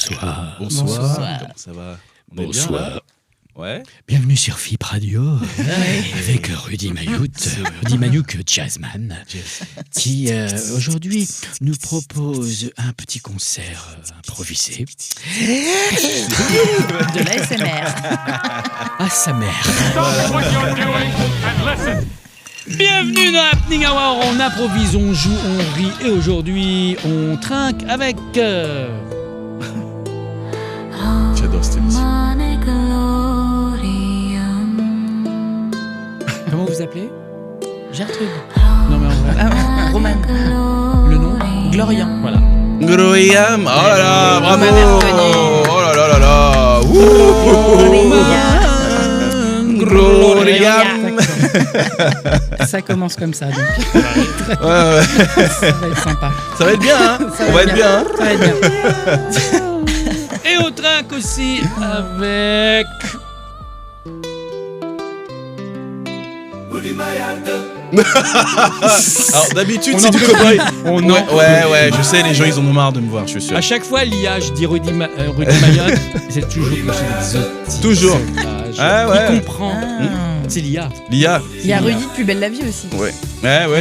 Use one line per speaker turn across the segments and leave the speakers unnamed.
Bonsoir.
Bonsoir. Comment ça va?
Bonsoir.
Ouais.
Bienvenue sur FIP Radio avec Rudy Mayouk Jazzman, qui aujourd'hui nous propose un petit concert improvisé.
De l'ASMR.
À sa mère. Bienvenue dans Happening Hour, on improvise, on joue, on rit et aujourd'hui on trinque avec...
J'adore cette émission.
Comment vous appelez?
Gertrude.
Non mais en vrai.
Roman.
Le nom?
Glorian.
Voilà.
Groyam. Oh là là, bravo.
Roman.
Oh là là là là. Groyam.
Ça commence comme ça, donc.
Ouais.
Ça va être sympa.
Ça va être bien, hein? On va être bien, hein?
Ça va être bien.
Et on trinque aussi avec...
Alors d'habitude
On
c'est
en
du
peut
cowboy.
On en
Ouais, je sais, les gens ils en ont marre de me voir, je suis sûr.
À chaque fois, l'IA, je dis Rudy Mayotte, c'est toujours quelque chose de
Toujours. Ah ouais.
Il comprend.
Ah.
C'est l'IA.
L'IA.
Il y a Rudy de Plus belle la vie aussi.
Ouais,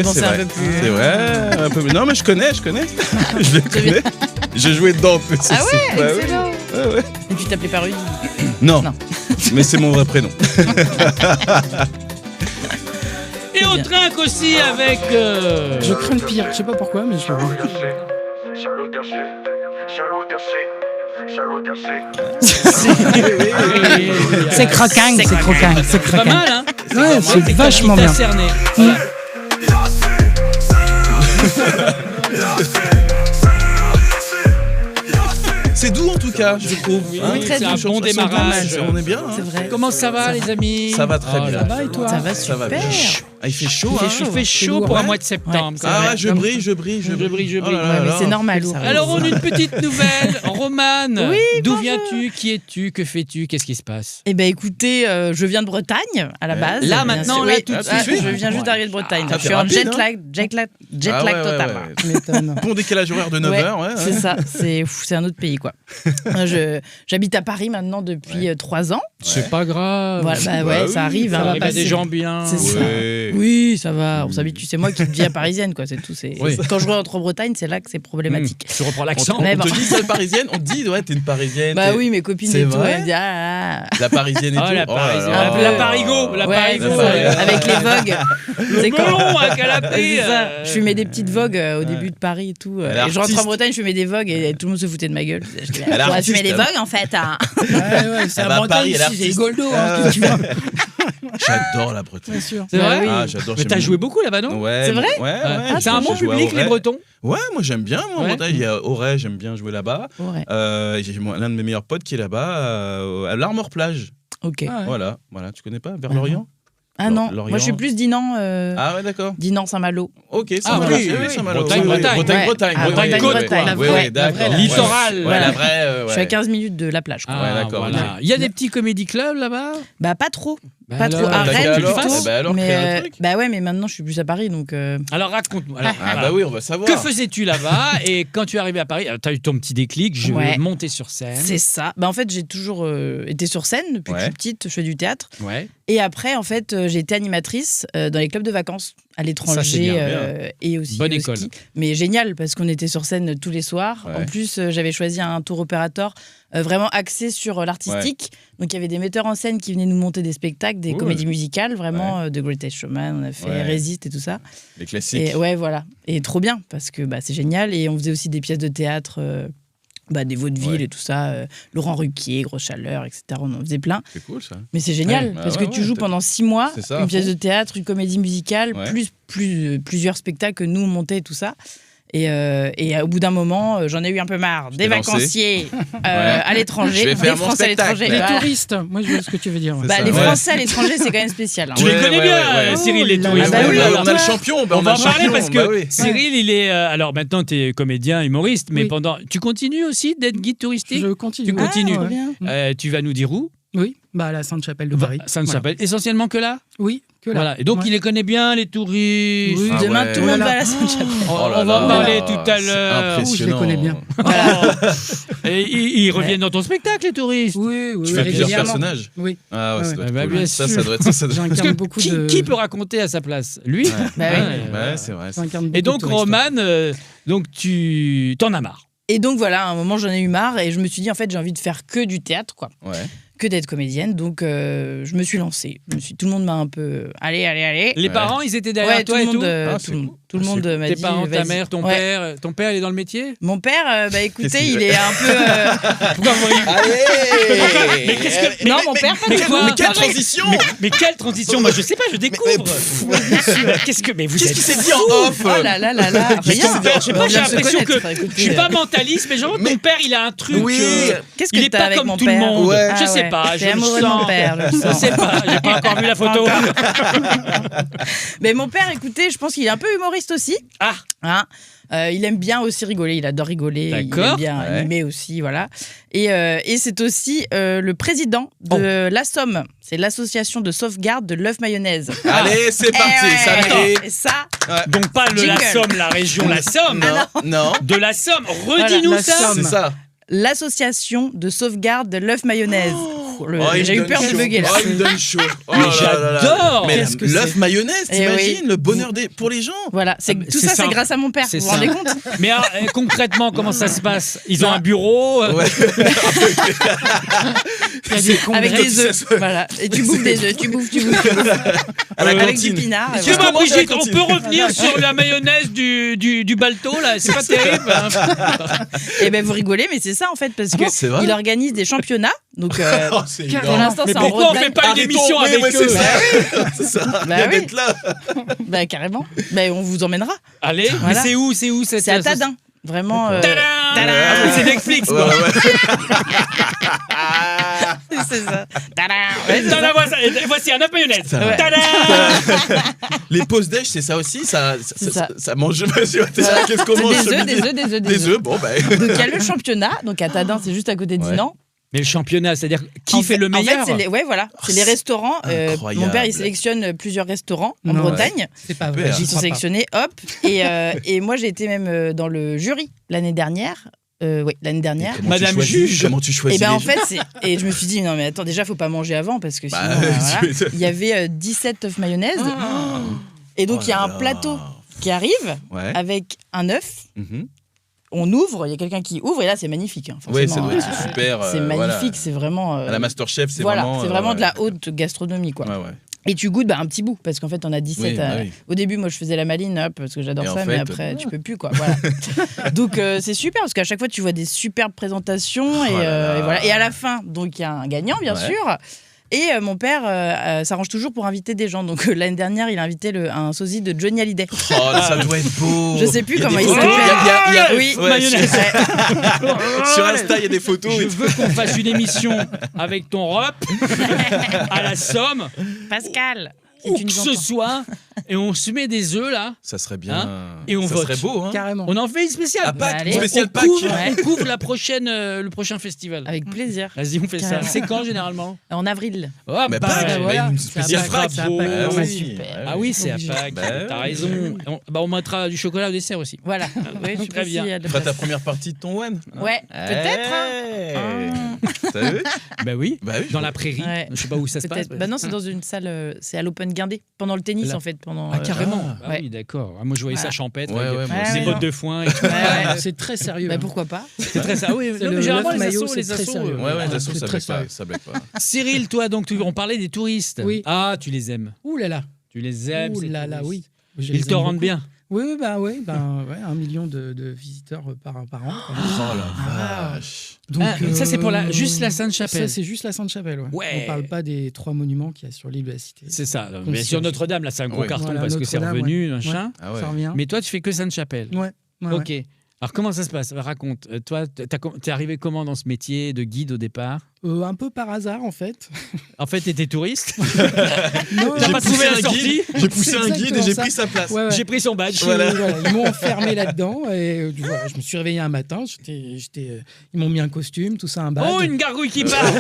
Bon,
c'est
c'est un
vrai.
peu plus-
C'est vrai, un peu. Non, mais je connais. Je le connais. J'ai joué dedans en plus.
Ah
aussi.
ouais, excellent.
Ouais.
Et tu t'appelais pas Rudy?
Non.
Non.
Mais c'est mon vrai prénom.
Et on
bien.
trinque aussi avec...
Je crains le pire, je sais pas pourquoi, mais je C'est croquin, c'est croquin, c'est
Pas
croquin.
mal, hein?
Ouais, c'est vachement
Il t'a
bien.
cerné. Voilà.
C'est doux en tout cas, je trouve.
Oui,
très
c'est un
doux.
bon démarrage.
On est bien. Hein.
C'est vrai.
Comment ça va, les amis?
Ça va très
Oh
bien.
là
Ça va et toi?
Ça va
Ça va
super.
bien. Ah, il fait chaud.
Il
hein.
fait chaud
lourd,
pour un
ouais.
mois de septembre.
Ouais,
c'est
Ah,
vrai.
je brille.
Je brille.
Oh là là
Ouais, mais
là.
c'est normal. ça.
Alors, on a une petite nouvelle. Romane,
Oui,
d'où
bonjour.
viens-tu? Qui es-tu? Que fais-tu? Qu'est-ce qui se passe?
Eh ben écoutez, je viens de Bretagne à la base.
Là,
bien
maintenant,
sûr.
là,
Oui.
tout de
Ah,
suite.
je viens juste d'arriver de Bretagne.
Ça
Je suis
fait
en
rapide,
jet lag
Ah ouais,
total.
ouais.
Tu m'étonnes.
Bon décalage horaire de 9h, ouais.
C'est ça, c'est un autre pays quoi. J'habite à Paris maintenant depuis 3 ans.
C'est pas grave.
Voilà, bah ouais,
oui,
ça arrive.
Ça
hein, on va
arrive à
passer.
des gens bien.
C'est ça.
Ouais.
Oui, ça va, on s'habitue. C'est moi qui deviens parisienne quoi, c'est tout.
Oui.
Quand je rentre en Bretagne, c'est là que c'est problématique.
Tu reprends
On
l'accent.
Mais
te
bon.
dit sale parisienne, on te dit ouais t'es une parisienne.
Bah
t'es-
oui, mes copines
C'est
et tout,
vrai
elles me disent ah.
La parisienne et
Ah,
tout.
la
Oh là
Parisienne.
là.
Un
La
peu.
Parigo. La
Ouais,
Parigo.
c'est ça, avec les vogues. C'est quand
melon à canapé.
C'est ça. Je fumais des petites vogues au début de Paris et tout.
Elle est
Et je rentre
artiste.
en Bretagne, je fumais des vogues et tout le monde se foutait de ma gueule. Je disais,
Elle est
on va
artiste,
fumer des
elle.
vogues en fait. Hein.
Ouais, c'est
Elle
à
va à
Bretagne
Paris, elle est
ici, c'est
artiste.
Goldo, hein, tu vois.
J'adore la Bretagne.
Bien sûr.
C'est
Bah
vrai?
oui.
Ah, j'adore.
Mais
j'aime
t'as
bien.
joué beaucoup là-bas, non?
Ouais.
C'est vrai
Ouais.
C'est un bon
j'ai joué à
public, les
Auray.
Bretons.
Ouais, moi j'aime bien. Moi, en
Ouais.
Bretagne, il y a Auray, j'aime bien jouer là-bas.
Ouais.
J'ai l'un de mes meilleurs potes qui est là-bas, à l'Armor Plage.
Ok.
Ah ouais.
Voilà, tu connais pas? Vers
Ah
Lorient?
Ah non,
Lorient.
moi je suis plus Dinan,
Ah ouais, d'accord.
Dinan Saint-Malo.
Ok,
Ah
Saint-Malo.
oui, oui.
Saint-Malo.
Bretagne,
Oui, oui,
Bretagne.
Ouais.
Bretagne.
Ah,
Bretagne,
Bretagne,
Bretagne.
la
Oui,
vraie,
oui, d'accord.
la
Littoral.
Ouais,
Voilà.
la vraie.
Je suis à 15 minutes de la plage. Quoi.
Ah,
Ouais, d'accord,
voilà.
ok.
Il y a des petits comédie clubs là-bas?
Bah pas trop,
Bah
pas
alors,
trop. À
T'as qu'à
Rennes
alors,
plutôt.
eh ben alors, crée un
mais
truc.
bah ouais, mais maintenant je suis plus à Paris donc.
Alors raconte-nous. Alors,
Ah
voilà.
bah oui, on va savoir.
Que faisais-tu là-bas? Et quand tu es arrivé à Paris, tu as eu ton petit déclic, je
Ouais.
vais monter sur scène.
C'est ça. Bah en fait j'ai toujours été sur scène depuis que je
Ouais.
suis petite. Je fais du théâtre.
Ouais.
Et après en fait j'ai été animatrice dans les clubs de vacances à
Ça, c'est
l'étranger
bien,
et aussi
Bonne
au
école.
ski. Mais génial parce qu'on était sur scène tous les soirs.
Ouais.
En plus j'avais choisi un tour opérateur vraiment axé sur l'artistique. Donc il y avait des metteurs en scène qui venaient nous monter des spectacles, des
Cool.
comédies musicales, vraiment de Greatest Showman. On a fait
Ouais.
Résiste et tout ça.
Les classiques.
Et ouais voilà. Et trop bien parce que bah, c'est génial. Et on faisait aussi des pièces de théâtre. Des vaudevilles
Ouais.
et tout ça, Laurent Ruquier, Grosse Chaleur, etc. On en faisait plein.
C'est cool ça.
Mais c'est génial
Ouais.
parce
Ah
que
ouais,
tu
ouais,
joues
t'as-
pendant 6 mois,
C'est ça, à
une pièce
fond.
de théâtre, une comédie musicale,
Ouais.
plusieurs spectacles que nous on montait et tout ça. Et au bout d'un moment, j'en ai eu un peu marre. Des
t'ai lancé.
vacanciers à
Je
l'étranger,
vais
des
faire mon
Français à
spectacle.
l'étranger.
Les
Voilà.
touristes, moi je vois ce que tu veux dire.
C'est
Bah,
ça,
les
ouais.
Français à l'étranger, c'est quand même spécial. hein.
Tu les
Ouais,
connais
ouais,
bien,
ouais.
Cyril, les
Oh là
touristes.
là. Bah oui,
on a le champion.
On va en parler
champion,
parce que
bah oui.
Cyril, il est. Alors maintenant, tu es comédien, humoriste, mais
Oui.
pendant. Tu continues aussi d'être guide touristique?
Je continue.
Tu continues.
Ah, trop bien.
Tu vas nous dire où?
Oui, bah à la Sainte-Chapelle de
Va-
Paris.
Ça ne s'appelle essentiellement que là?
Oui, Que là.
Voilà. Et donc,
Ouais.
il les connaît bien, les touristes.
Oui.
Ah
Demain,
ouais.
tout le monde
Voilà.
va à la Sainte-Chapelle.
On
là
va en
là,
parler tout à
c'est
l'heure.
Oh, je les connais bien.
Et ils reviennent dans ton spectacle, les touristes.
Oui, oui,
Tu fais plusieurs
régulièrement.
personnages.
Oui.
Ah ouais, ça doit être
Bah,
cool.
bien
Ça
sûr.
doit être ça.
Parce
J'incarne
que
beaucoup
qui,
de.
qui peut raconter à sa place? Lui.
Bah oui.
Ouais, c'est vrai.
J'incarne
Et
beaucoup
donc,
de touristes.
Romane, donc tu t'en as marre.
Et donc voilà, à un moment j'en ai eu marre et je me suis dit en fait j'ai envie de faire que du théâtre quoi,
Ouais.
que d'être comédienne. Donc je me suis lancée. Tout le monde m'a un peu allez.
Les
Ouais.
parents, ils étaient derrière
Ouais,
toi et tout.
Ah,
tout
c'est
le monde,
cool.
tout le
Ah,
monde
c'est
m'a
Tes
dit.
parents, ta
vas-y.
mère, ton
Ouais.
père. Ton père, il est dans le métier?
Mon père, bah écoutez,
Qu'est-ce qu'il
il
fait
est un peu.
Pourquoi vous rigolez?
Allez
Mais qu'est-ce que-
Non, mon père, pas
mais
du tout.
quoi?
Mais quelle
Pardon.
transition
Mais quelle transition? Moi, je sais pas, je découvre. Qu'est-ce que. Mais vous
Qu'est-ce
êtes
qui s'est dit en off
Oh là là là là. Rien.
Je sais pas,
On
j'ai
vient de se
l'impression que
connaître, écoutez.
je suis pas mentaliste, mais genre ton père, il a un truc.
Oui.
Qu'est-ce
il
que
est
t'as
pas
avec
comme
mon
tout le
père?
monde.
Ouais.
Je
Ah
sais
ouais.
pas, je
T'es
le
amoureux de
sens.
mon père, je le
Je
sens.
sais pas, j'ai pas encore vu la photo.
Mais mon père, écoutez, je pense qu'il est un peu humoriste aussi.
Ah,
Hein. Il aime bien aussi rigoler, il adore rigoler, il
D'accord.
aime bien
Ouais.
animer aussi, voilà. Et c'est aussi le président de l'ASSOM, c'est l'association de sauvegarde de l'œuf mayonnaise.
Allez, c'est parti.
Eh ouais.
Ça mérite.
Et ça,
donc pas le la
Jingle.
Somme, la région la Somme.
Non.
De la Somme. Redis-nous
Voilà, la
ça.
Somme.
C'est ça.
l'association de sauvegarde de l'œuf mayonnaise.
Il
J'ai
me
eu
donne
peur de
chaud.
bugger là.
Oh, il me donne chaud. Oh
Mais
là là là.
j'adore.
Mais
Qu'est-ce que
l'œuf
c'est
mayonnaise,
Eh
t'imagines
oui.
le bonheur pour les gens.
Voilà,
Ah,
tout
c'est
ça c'est
simple.
grâce à mon père,
C'est
vous vous rendez
simple.
compte?
Mais concrètement, comment ça se passe? Ils ont un bureau.
Ouais.
Il y a des
Avec
congrès.
des œufs, voilà. Et tu bouffes des œufs, tu bouffes.
À la
Avec du
cantine.
pinard. et
Excuse-moi,
voilà.
Comment ça,
Brigitte,
la
on
cantine
peut revenir sur la mayonnaise du balto, là? C'est pas terrible. Hein.
Et ben vous rigolez, mais c'est ça en fait, parce que
C'est vrai
il organise des championnats. Donc
Oh, c'est
pour
énorme.
l'instant
Mais
c'est en
pourquoi on
Bretagne.
fait pas une émission
Arrêtons,
avec
ouais,
eux?
c'est ça. C'est ça.
Bah
Bien
oui.
d'être là.
Bah carrément. Bah on vous emmènera.
Allez, mais
Voilà.
c'est où cette
C'est à Tadin. Vraiment.
Tadam.
Tadam.
Ah, c'est Netflix,
Ouais,
quoi.
ouais.
C'est ça. Tadam. Ouais, c'est
Tadam,
ça.
voici un œuf mayonnaise.
Ouais.
Tadam.
Les pauses déj, c'est ça aussi. Ça
ça.
mange. Qu'est-ce qu'on
C'est
mange
des
ce
œufs,
midi
des œufs.
Des œufs. Bon, bah.
Donc il y a le championnat. Donc à Tadin, c'est juste à côté de
Ouais.
Dinan.
Mais le championnat, c'est-à-dire qui fait le
En
meilleur?
fait, c'est les restaurants.
Incroyable.
Mon père, il sélectionne plusieurs restaurants en
Non,
Bretagne.
C'est pas
Super.
vrai.
Ils
j'y
sont
crois pas.
sélectionnés, hop. Et moi, j'ai été même dans le jury l'année dernière. Oui, l'année dernière.
Comment
Madame
tu choisis
juge.
Comment tu choisis
Et ben
les
en
gens
fait, et je me suis dit, non mais attends, déjà, faut pas manger avant parce que sinon,
Bah,
voilà.
tu m'étonnes.
Il y avait 17 œufs mayonnaise. Et donc,
Oh
il y a
là
un
là.
plateau qui arrive
Ouais.
avec un œuf.
Mhm.
On ouvre, il y a quelqu'un qui ouvre et là, c'est magnifique. Hein,
Ouais,
forcément.
c'est super.
C'est
voilà.
magnifique, c'est vraiment.
À la Masterchef, c'est
voilà,
vraiment.
c'est vraiment de la
ouais.
haute gastronomie, quoi.
Ouais, ouais.
Et tu goûtes un petit bout, parce qu'en fait, on a 17.
Oui, bah oui.
Au début, moi, je faisais la maline, hop, parce que j'adore
Et en
ça, mais
fait,
après, tu peux plus, quoi. Voilà. Donc, c'est super, parce qu'à chaque fois, tu vois des superbes présentations, et,
Oh là là.
et voilà. Et à la fin, donc, il y a un gagnant, bien
Ouais.
sûr. Et mon père s'arrange toujours pour inviter des gens. Donc, l'année dernière, il a invité un sosie de Johnny Hallyday.
Oh, ça doit être beau.
Je sais plus
Il y a
comment
des
il
photos,
s'appelle.
il y a-
Oui,
ouais,
mayonnaise.
Sur Insta, il y a des photos.
Je
et
veux qu'on fasse une émission avec ton rep à la Somme,
Pascal, si
où
tu
que
nous
ce
entends.
soit, et on se met des œufs là.
Ça serait bien.
Et on
ça
vote.
serait beau, hein.
Carrément.
On en fait une spéciale.
À Pâques,
allez.
une spéciale
on
Pâques.
couvre,
Ouais.
on couvre le prochain festival.
Avec plaisir.
Vas-y, on fait ça.
Carrément.
C'est quand généralement?
En avril.
Oh,
Mais
bah,
Pâques,
voilà.
mais une
C'est à
spéciale
Pâques,
Pâques.
c'est à Pâques.
Bah
Ah,
oui.
super.
Ah oui, c'est à
Obligé.
Pâques.
Bah
T'as
oui.
raison. On mettra du chocolat au dessert aussi.
Voilà. Oui, je suis
Très
pas
bien.
si à la
Tu feras ta
place.
première partie de ton one.
Ouais, peut-être. Hein.
T'as vu
Bah oui.
Bah oui.
Dans la prairie.
Ouais.
Je sais pas où ça se passe.
Peut-être. Bah non, c'est dans une salle, c'est à l'Open Guindé, pendant le tennis
Là.
en fait. Pendant,
Ah, carrément. Ah
ouais.
oui, d'accord. Ah, moi, je voyais ça
Voilà.
champêtre.
Ouais,
avec
ouais, moi
Ouais,
aussi.
des
ouais,
bottes
non.
de foin et tout.
Ouais, ouais.
C'est très sérieux.
Bah
hein.
pourquoi pas.
C'est très ça. Oui,
C'est
non,
le
mais généralement,
neuf
les
maillot,
assos,
c'est
les
très
assos.
sérieux.
Ouais, ouais, les assos,
C'est
ça
très
blague pas.
sérieux.
Ça blague pas.
Cyril, toi, donc, on parlait des touristes.
Oui.
Ah, tu les aimes.
Ouh là là.
Tu les aimes.
Ouh
ces
là là,
touristes.
oui. Je
Ils
les
te
aime
rendent
beaucoup.
bien.
Oui, ouais, 1 million de visiteurs par an.
Oh la vache.
Donc,
Ça, c'est pour juste la
Ça,
Sainte-Chapelle.
c'est juste la Sainte-Chapelle. Ouais.
Ouais.
On parle pas des 3 monuments qu'il y a sur l'île de la Cité.
C'est ça. Mais
Concierge.
sur Notre-Dame, là, c'est un gros
Oui.
carton
Voilà,
parce que c'est
Notre-Dame,
revenu,
ouais.
machin.
Ah ouais.
Ça revient.
Mais toi, tu fais que Sainte-Chapelle.
Ouais. ouais,
Ok. Alors, comment ça se passe? Raconte. Toi, t'es arrivé comment dans ce métier de guide au départ?
Un peu par hasard, en fait.
En fait, t'étais touriste.
Non,
T'as pas trouvé la
un
sortie.
guide, j'ai poussé
C'est
un guide et
exactement
j'ai
ça.
pris sa place.
Ouais, ouais.
J'ai pris son badge.
Voilà.
Ils m'ont enfermé là-dedans et voilà, je me suis réveillé un matin. Ils m'ont mis un costume, tout ça, un badge.
Oh, une gargouille qui part.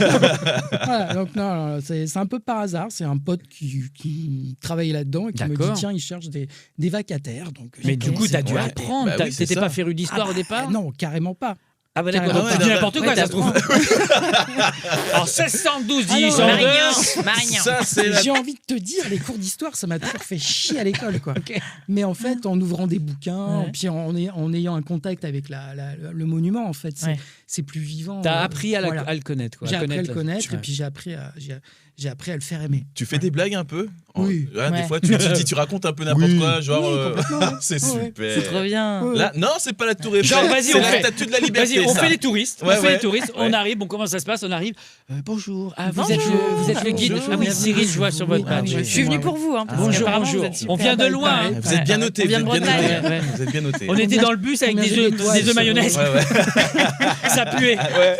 Voilà, donc non, c'est un peu par hasard. C'est un pote qui travaille là-dedans et qui me dit
D'accord.
tiens, il cherche des vacataires. Donc,
Mais du coup, t'as dû
Ouais.
apprendre.
Bah oui, c'est
T'étais
ça.
pas féru d'histoire au départ.
Non, carrément pas.
Ah bah d'accord,
Carrément
donc
pas.
tu dis
Ouais,
n'importe quoi,
ouais,
ça se trouve. En 1612,
Ah non,
10,
Marignan.
Ça, c'est la...
J'ai envie de te dire, les cours d'histoire, ça m'a toujours fait chier à l'école, quoi. Mais en fait, en ouvrant des bouquins,
Ouais.
puis en ayant un contact avec le monument, en fait,
Ouais.
c'est plus vivant.
T'as appris à
Voilà.
le connaître. Quoi,
J'ai appris à le
la-
connaître
Ouais.
et puis j'ai appris à le faire aimer.
Tu fais des blagues un peu?
Oui.
Ouais,
Ouais.
Des fois, tu racontes un peu n'importe
Oui.
quoi, genre...
Oui, complètement, ouais.
c'est
Ouais.
super.
C'est trop bien.
Ouais.
Là, non, c'est pas la tour Eiffel.
Genre, vas-y,
c'est
on
la
fait.
statue de la liberté.
Vas-y, on
ça.
fait les touristes.
Ouais,
on fait
ouais.
les touristes. On
Ouais.
arrive. Bon, comment ça se passe? On arrive. Bonjour. Ah, vous
Bonjour.
êtes le guide.
Bonjour.
Ah oui, Cyril, je vois sur votre
Oui,
badge.
Je suis venue pour vous. Hein, parce
Bonjour,
qu'apparemment,
bonjour.
vous êtes super.
On vient de loin.
pareil.
hein.
Vous êtes bien noté.
On vient de
Vous êtes bien
Bretagne.
noté.
Ouais.
Vous êtes bien noté.
On était dans le bus avec
Combien
des
j'ai
œufs
d'étoiles
des œufs
sur-
mayonnaise.
Ouais, ouais.
Ça puait.
Ouais.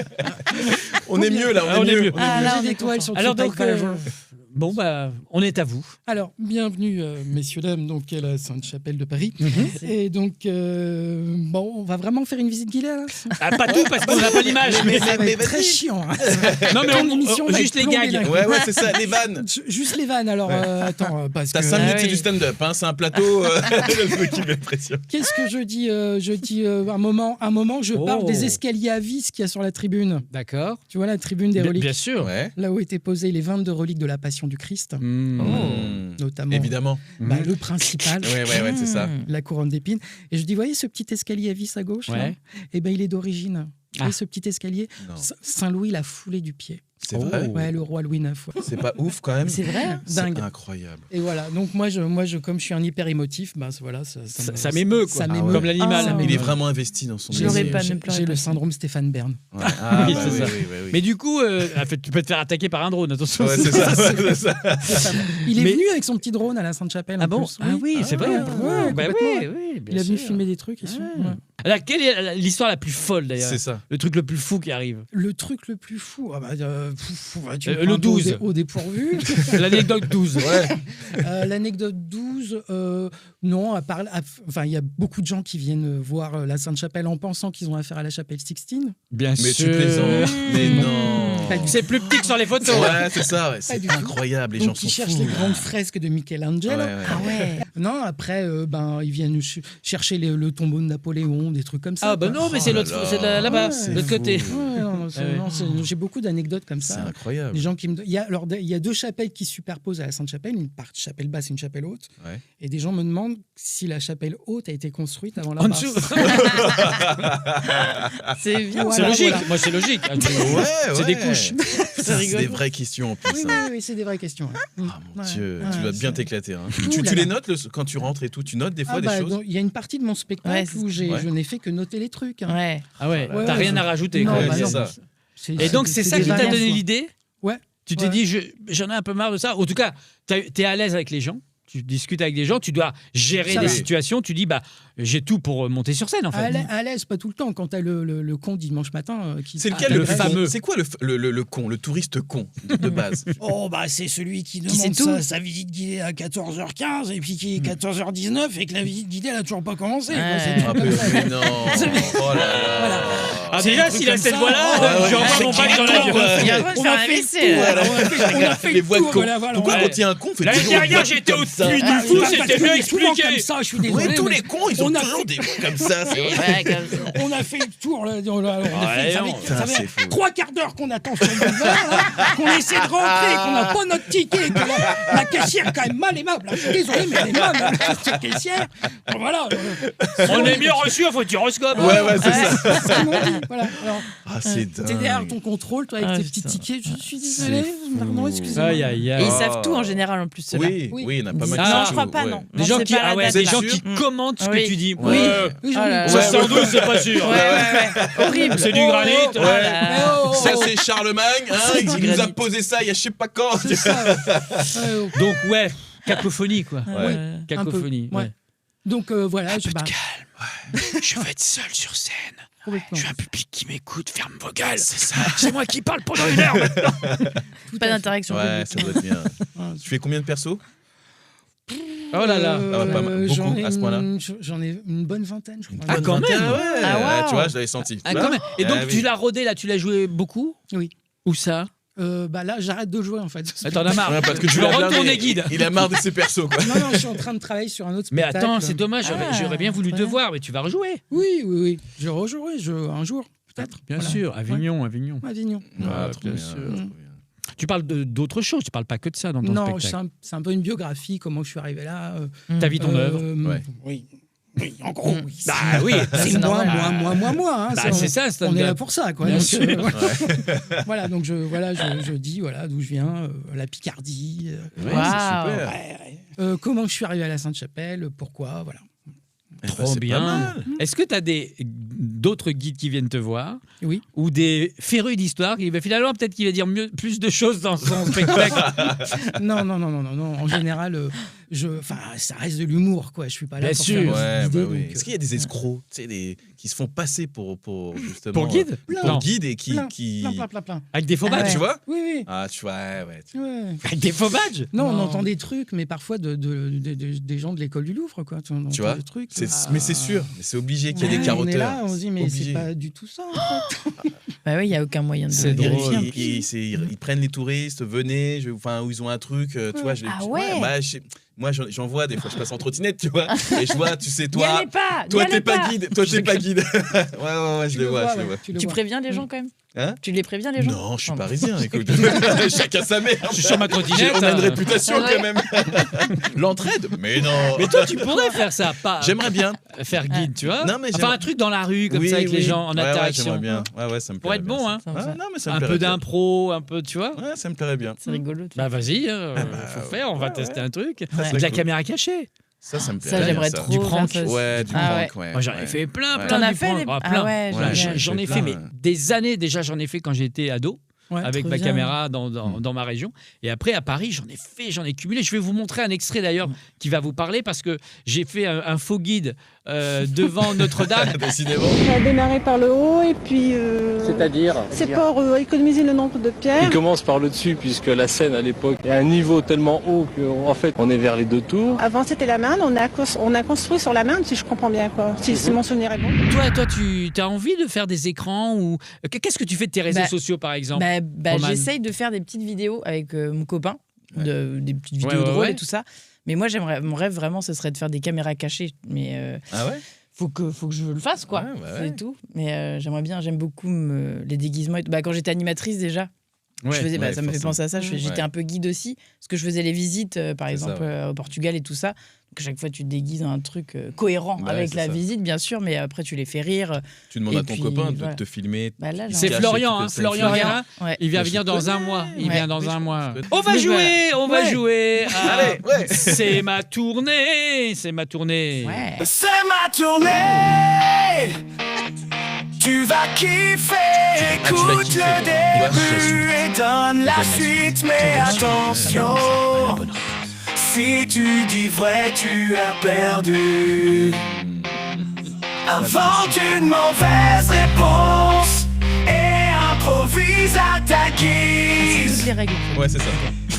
On est mieux là,
Ah, on est mieux.
Ah, là, on
J'ai
est
des étoiles
content.
sur
Alors
Twitter,
donc,
par exemple.
bon bah, on est à vous.
Alors, bienvenue, messieurs, dames, donc à la Sainte-Chapelle de Paris. Et donc, bon, on va vraiment faire une visite guidée, là.
Ah, pas tout parce qu'on n'a pas l'image.
Mais-
Ça va
mais
être très
vas-y.
chiant. Hein.
Non mais
Ton émission va
juste
être
les
plombée
gags.
d'un coup.
Ouais, c'est ça, les vannes.
Juste les vannes, alors, attends, parce
T'as
que...
5 minutes,
Ah
c'est
oui.
du stand-up, hein, c'est un plateau. Le truc qui met la pression.
Qu'est-ce que je dis un moment, je parle
Oh.
des escaliers à vis qu'il y a sur la tribune.
D'accord.
Tu vois, la tribune des reliques.
Bien sûr.
Ouais.
Là où étaient posées les 22 reliques de la Passion du Christ, notamment
Évidemment.
le principal,
Ouais, c'est ça.
la couronne d'épines. Et je dis, voyez ce petit escalier à vis à gauche là
Ouais.
Eh ben, il est d'origine. Vous voyez ce petit escalier
Non.
Saint-Louis l'a foulé du pied.
C'est vrai.
Ouais, le roi Louis IX. ouais.
C'est pas ouf quand même.
C'est vrai. Hein.
C'est
Dingue.
incroyable.
Et voilà, donc moi, comme je suis un hyper émotif, bah, voilà,
Ça m'émeut quoi.
Ça m'émeut.
Comme l'animal.
Ah.
Il est vraiment investi dans son
Je l'aurais
métier.
pas, ne pleurez
J'ai
pas.
le syndrome Stéphane Bern.
Ouais. Ah,
Oui,
bah
c'est ça.
oui.
Mais du coup, tu peux te faire attaquer par un drone, attention.
Ouais, c'est ça. Ouais, c'est ça.
Il est
Mais-
venu avec son petit drone à la Sainte-Chapelle.
Ah
en
bon?
plus,
Ah oui, c'est vrai.
ouais,
Bah
complètement.
oui, bien
Il est venu
sûr.
filmer des trucs ici.
Ouais.
Ouais.
Alors, quelle est l'histoire la plus folle d'ailleurs?
C'est ça.
Le truc le plus fou qui arrive?
Le truc le plus fou, tu me
Le
prends un peu
12.
au dépourvu.
L'anecdote 12.
Ouais.
L'anecdote 12, non, enfin, il y a beaucoup de gens qui viennent voir la Sainte-Chapelle en pensant qu'ils ont affaire à la chapelle Sixtine.
Bien
Mais tu plaisantes. Mais non.
Pas du
C'est plus petit que sur les photos.
Ouais, c'est ça. Ouais. C'est
du tout.
incroyable. Les gens
Donc,
sont
ils cherchent
fous.
les grandes fresques de Michelangelo.
Ouais, ouais.
Ah ouais.
Non, après, ils viennent chercher le tombeau de Napoléon, des trucs comme ça.
Ah bah
quoi.
non, mais c'est
Oh là
l'autre,
là.
c'est là-bas,
Ouais.
de l'autre côté.
Ouais, non,
Ouais.
j'ai beaucoup d'anecdotes comme
C'est
ça.
incroyable.
Les gens qui me... il y a deux chapelles qui se superposent à la Sainte-Chapelle, une chapelle basse et une chapelle haute.
Ouais.
Et des gens me demandent si la chapelle haute a été construite avant la
En
basse.
dessous.
C'est bien.
C'est
Voilà,
logique.
voilà.
Moi, c'est logique.
Ouais,
C'est des couches.
C'est
rigolo.
des vraies questions en plus.
Oui,
hein.
oui, c'est des vraies questions. ouais.
Ah mon
Ouais,
Dieu,
ouais,
tu vas bien
c'est-
t'éclater. Hein.
Ouh
Tu
là
les
là.
notes quand tu rentres et tout. Tu notes des fois
Ah
des
bah,
choses.
donc, il y a une partie de mon spectacle
Ouais, c'est-
où je n'ai fait que noter les trucs. hein.
Ouais.
Ah ouais,
Ouais,
t'as
ouais,
rien
ouais.
à rajouter.
Non,
quoi.
bah
c'est
non.
ça.
Et donc, c'est ça
des
qui t'a
variantes,
donné
quoi.
l'idée?
Ouais.
Tu t'es
Ouais.
dit, j'en ai un peu marre de ça. En tout cas, t'es à l'aise avec les gens. Tu discutes avec des gens, tu dois gérer
Ça
des
va.
situations. Tu dis, bah, j'ai tout pour monter sur scène, en fait.
À l'aise, pas tout le temps. Quand t'as le con dimanche matin qui...
C'est
Ah,
lequel
le
le
fameux.
fameux C'est quoi le con, le touriste con de base?
Oh, bah, c'est celui qui
sait
demande
tout.
sa visite guidée à 14h15 et puis qui est 14h19 et que la visite guidée, elle a toujours pas commencé. quoi.
Ouais.
C'est tout
Un peu
comme ça.
gênant. Oh là là.
Voilà.
Ah,
C'est
déjà,
des trucs
s'il a
comme
cette
ça.
voix-là,
Ouais, ouais,
j'ai encore
ouais.
mon bac dans la
Ouais.
gueule.
Il y a le droit de
On
faire
a
un
fait le
AVC.
tour,
là.
alors, on a fait
Les
le
voix de
tour,
con.
voilà, voilà.
Pourquoi
Ouais.
quand il y a un con, on fait
L'année
toujours des
dernière,
voix
j'étais
comme
au
ça.
puits du
Ah,
fou,
parce
c'était
que
bien
on est souvent
expliqué.
comme ça, je suis
Oui,
désolé.
tous
mais
les cons, ils ont
on a
toujours
fait-
des voix comme ça. c'est vrai.
Ouais, comme ça.
On a fait le tour, là, on a fait, ça
non,
fait-
putain,
ça
c'est
fait
fou.
3 quarts d'heure qu'on attend sur le boulevard, là, qu'on essaie de rentrer, qu'on n'a pas notre ticket, que la caissière est quand même mal aimable. Je suis désolé, mais elle est mal, cette caissière. Bon, voilà.
On est mieux reçu au Futuroscope.
Ouais, c'est ça.
C'est ce qu'ils m'ont dit. Voilà. Alors,
Ah, c'est dingue.
t'es derrière ton contrôle, toi, avec
Ah,
tes petits
putain.
tickets. Je suis désolé.
fou.
Pardon, excusez-moi.
Aïe, aïe,
Et
aïe.
ils savent tout en général en plus, ceux-là.
Oui,
Oui.
oui, il y en a pas mal.
Ah,
qui
Non,
savent
je crois
tout,
pas,
ouais.
non.
Des
Non,
gens
c'est
qui,
pas la
ah ouais,
date,
des
là.
gens
Sûr
qui commentent ce que
Oui.
tu dis.
Oui.
Oui, j'en ai-
Oh là là.
72, c'est pas sûr.
Ouais, ouais. Horrible.
C'est du granit.
Oh là là.
Oh, oh,
Ça,
oh.
c'est Charlemagne. Hein, il nous a
granit.
posé ça il y a je sais pas quand.
C'est ça. Ouais, oh.
Donc, ouais, cacophonie, quoi.
Ouais.
Cacophonie.
Un peu, ouais. Donc voilà,
Un peu de
bah,
calme. Je veux être seul sur scène.
complètement.
J'ai un public qui m'écoute, ferme vos gueules. C'est ça. C'est moi qui parle pendant 1 heure maintenant.
Pas d'interaction
Ouais,
publique.
ça doit être bien. Tu fais combien de persos?
Oh là là.
Ah ouais, pas mal. Beaucoup,
j'en ai
à ce point-là.
j'en ai une bonne vingtaine, je crois.
Ah, quand même.
Ouais,
Ah, wow.
tu vois, je l'avais senti.
Ah, quand même. Et donc,
Ah,
tu
oui.
l'as rodé, là, tu l'as joué beaucoup?
Oui.
Où ça?
Là, j'arrête de jouer en fait.
T'en as marre.
Ouais, parce que
tu
tu
veux
l'as
retourner
regardé.
guide.
Il a marre de ses persos, quoi.
Non, je suis en train de travailler sur un autre
Mais
spectacle.
attends, c'est dommage, j'aurais bien voulu
trop
te
bien.
voir, mais tu vas rejouer.
Oui. Je rejouerai un jour, peut-être.
Bien
Voilà.
sûr, Avignon.
Ouais, Avignon.
Ah, trop
bien
bien,
sûr.
trop bien.
Tu parles d'autres choses, tu parles pas que de ça dans ton
Non,
spectacle.
c'est un peu une biographie, comment je suis arrivé là.
Ta vie, ton œuvre.
Ouais.
Oui, en gros, oui.
Bah oui,
C'est moi. Hein,
Bah, c'est ça,
on est
stand-up.
là pour ça, quoi.
Bien
Donc,
sûr.
voilà, donc je dis d'où je viens, la Picardie,
Ouais,
Waouh.
c'est super.
comment je suis arrivé à la Sainte-Chapelle, pourquoi, voilà.
Eh ben,
Trop
c'est pas
bien.
mal.
Est-ce que tu as d'autres guides qui viennent te voir
Oui.
ou des férus d'histoire qui finalement peut-être qu'il va dire plus de choses dans son spectacle?
Non. En général, ça reste de l'humour, quoi. Je suis pas là
Bien
pour
sûr.
faire
Ouais,
des
bah
idées,
oui.
donc,
Est-ce qu'il y a des escrocs, tu sais, qui se font passer pour justement
Pour guide?
pour
Non.
guide et
plein.
qui
Avec des faux
Ah
badges?
ouais.
tu vois?
Oui.
Ah, tu vois, ouais.
Ouais.
Avec des faux badges?
Non, on
Non.
entend des trucs, mais parfois des gens de l'école du Louvre, quoi. On entend
Tu vois,
des trucs.
Mais c'est sûr, mais c'est obligé qu'il y ait des
Ouais,
carotteurs.
On est là, on se dit, mais
Obligé.
c'est pas du tout ça, en fait.
Bah oui, il n'y a aucun moyen de
C'est
vérifier.
drôle.
Ils prennent les touristes, venez, où ils ont un truc, tu vois.
Ah ouais.
Moi, j'en vois des fois, je passe en trottinette, tu vois, et je vois, tu sais,
N'y
toi,
allez pas.
toi
n'y
t'es
allez
pas guide, ouais, je le vois.
Tu le
Tu
vois.
préviens les gens quand même?
Hein?
Tu les préviens les gens?
Non, je suis
Non.
parisien, écoute. Chacun sa mère.
Je suis sur ma trottinette.
On a une
hein.
réputation quand même. L'entraide? Mais non.
Mais toi, tu pourrais faire ça, pas
J'aimerais bien.
faire guide, tu vois?
Non, mais
Enfin,
j'aimerais-
un truc dans la rue, comme
Oui,
ça, avec les
oui.
gens, en
Ouais,
interaction.
j'aimerais bien. Ouais, ça me
Pour
plairait
être
bien,
bon,
ça.
hein.
Ah, non, mais ça me
Un peu
plairait bien.
d'impro, un peu, tu vois?
Ouais, ça me plairait bien.
C'est rigolo. tu
Bah vas-y,
bah,
faut faire, on va tester un truc.
Ouais.
De la caméra cachée.
Ça me
Ça,
plairait
j'aimerais
bien,
trop.
Du
faire
prank.
ça aussi.
Ouais, du
Ah
prank, ouais.
Moi, j'en ai
ouais.
fait plein,
Ouais.
plein.
T'en as
du
fait
prank.
des-
Ah,
Ah
plein.
ouais,
Ouais,
génial.
J'en ai
plein,
fait mais
ouais.
des années déjà, j'en ai fait quand j'étais ado.
Ouais,
Avec
trop
ma
bien.
caméra dans ma région. Et après, à Paris, j'en ai cumulé. Je vais vous montrer un extrait d'ailleurs qui va vous parler parce que j'ai fait un faux guide devant Notre-Dame.
Décidément.
On a démarré par le haut et puis
C'est-à-dire
c'est pour économiser le nombre de
Il
pierres.
commence par le dessus puisque la Seine à l'époque est à un niveau tellement haut qu'en fait on est vers les deux tours.
Avant c'était la Marne, on a construit sur la Marne si je comprends bien quoi, si mon souvenir est bon.
Toi, tu as envie de faire des écrans ou qu'est-ce que tu fais de tes réseaux
Bah,
sociaux par exemple?
Bah,
Roman.
j'essaye de faire des petites vidéos avec mon copain, des petites vidéos
Ouais,
drôles
ouais.
et tout ça. Mais moi, mon rêve vraiment, ce serait de faire des caméras cachées. Mais
Ah ouais?
faut que je le fasse, quoi.
Ouais, bah
C'est
ouais.
tout. Mais j'aimerais bien, j'aime beaucoup les déguisements. Et tout. Bah, quand j'étais animatrice déjà,
Ouais.
je faisais,
ouais,
ça me fait
forcément.
penser à ça. J'étais
Ouais.
un peu guide aussi, parce que je faisais les visites, par
C'est ça,
exemple, au Portugal et tout ça. Donc, à chaque fois, tu te déguises un truc cohérent
Bah,
avec
c'est
la
ça.
visite, bien sûr, mais après, tu les fais rire.
Tu demandes
Et
à ton
puis,
copain de
voilà.
te filmer.
Bah, là,
C'est
Caché,
Florian,
tu
hein,
fais ça,
Florian
Florian.
Guérin.
Ouais.
Il va
Mais je
venir dans
connais.
un mois. Il
Ouais.
vient dans un mois.
connais.
On va
Mais
jouer, on va
ouais.
jouer. Ah,
Allez, ouais.
C'est ma tournée, c'est ma tournée.
Ouais.
C'est ma tournée. Tu vas kiffer.
tu vas
Écoute
kiffer,
le
toi.
début et donne la suite. Mais attention, si tu dis vrai, tu as perdu. Invente une mauvaise réponse et improvise à ta
Toutes
guise.
les règles.
Ouais, c'est ça.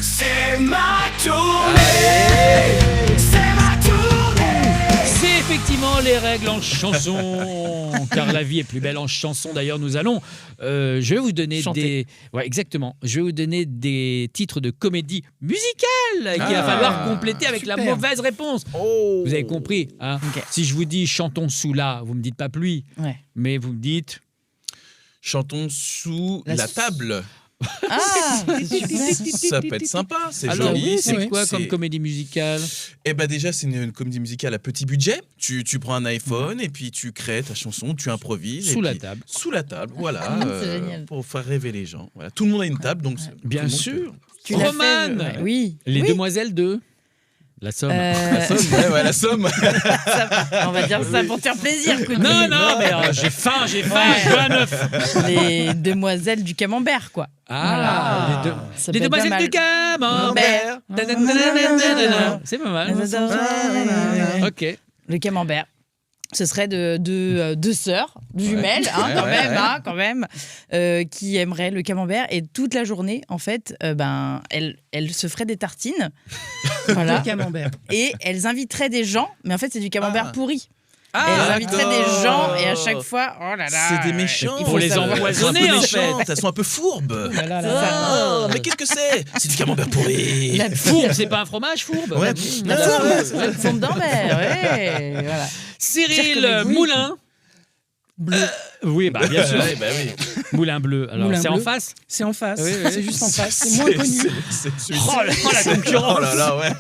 C'est ma tournée. C'est ma tournée.
C'est effectivement les règles en chanson, car la vie est plus belle en chanson. D'ailleurs, nous allons, je vais vous donner
Chanter.
ouais, exactement. Je vais vous donner des titres de comédie musicale qu'il va
Ah.
falloir compléter avec la
Super.
mauvaise réponse.
Oh.
Vous avez compris, hein?
Ok.
Si je vous dis chantons sous la, vous me dites pas pluie,
Ouais.
mais vous me dites
Chantons sous la table.
Ah, c'est super.
Ça peut être sympa, c'est
alors
joli.
oui, c'est quoi
c'est-
comme comédie musicale?
Eh ben déjà, c'est une comédie musicale à petit budget. Tu prends un iPhone et puis tu crées ta chanson, tu improvises.
Sous
et
la
puis-
table.
Sous la table, voilà.
C'est génial.
Pour faire rêver les gens. Voilà. Tout le monde a une table, donc
Bien
tout le monde
sûr.
Tu l'as
Roman.
fait, oui.
Les
Oui.
demoiselles de la Somme.
La somme, ouais, la somme.
On va dire ça pour te faire plaisir. écoute.
Non, non, mais j'ai faim, je veux un œuf.
Les demoiselles du camembert, quoi.
Ah,
Voilà.
les,
Ça
les
peut être pas
demoiselles
mal.
du camembert.
Camembert.
C'est pas mal. Ok.
Le camembert. ce serait de deux sœurs jumelles, quand même, qui aimeraient le camembert. Et toute la journée, en fait, elles se feraient des tartines. Voilà.
Le camembert.
Et elles inviteraient des gens, mais en fait, c'est du camembert pourri.
Ah,
elles inviteraient des
d'accord.
gens et à chaque fois, oh là là.
C'est des méchants.
Il faut les empoisonner,
Elles sont un
en
peu
fait.
méchantes, elles sont un peu fourbes.
Là, là, là, là.
Ah, mais qu'est-ce que c'est? C'est du camembert pourri.
La
Fourbe, c'est pas un fromage, fourbe.
Ouais.
La
Ah,
fourbe,
ouais.
c'est une fourbe d'Ambert, ouais, voilà.
Cyril
Oui.
Moulin.
Bleu.
Oui, bah bien sûr.
Ouais, bah oui.
Moulin bleu. Alors,
Moulin
c'est en
bleu.
face.
C'est en face.
Oui, oui.
C'est juste en face. C'est moins connu.
Oh la concurrence.
Oh là là, ouais.